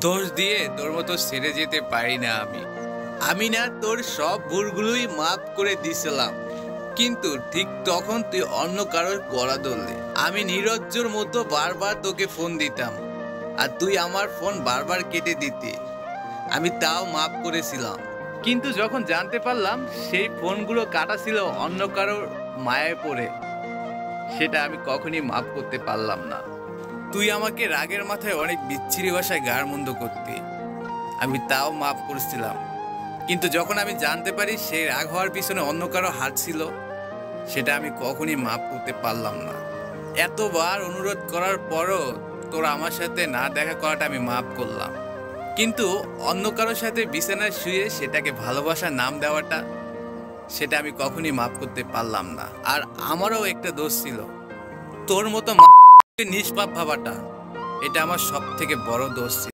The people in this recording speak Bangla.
দোষ দিয়ে তোর মতো ছেড়ে যেতে পারি না আমি। আমি না তোর সব ভুলগুলোই মাফ করে দিছিলাম, কিন্তু ঠিক তখন তুই অন্য কারোর গলা ধরলে। আমি নিরজ্জোর মতো বারবার তোকে ফোন দিতাম, আর তুই আমার ফোন বারবার কেটে দিতে। আমি তাও মাফ করেছিলাম, কিন্তু যখন জানতে পারলাম সেই ফোনগুলো কাটা ছিল অন্য কারোর মায়ায় পড়ে, সেটা আমি কখনই মাফ করতে পারলাম না। তুই আমাকে রাগের মাথায় অনেক বিচ্ছিরি ভাষায় গারমন্দ করতি, আমি তাও মাফ করেছিলাম, কিন্তু যখন আমি জানতে পারি সেই রাগ হওয়ার পিছনে অন্য কারো হাত ছিল, সেটা আমি কখনই মাফ করতে পারলাম না। এতবার অনুরোধ করার পরও তোর আমার সাথে না দেখা করাটা আমি মাফ করলাম, কিন্তু অন্য কারোর সাথে বিছানায় শুয়ে সেটাকে ভালোবাসার নাম দেওয়াটা, সেটা আমি কখনই মাফ করতে পারলাম না। আর আমারও একটা দোষ ছিল, তোর মতো নিষ্পাপ ভাবাটা, এটা আমার সব থেকে বড় দোষ ছিল।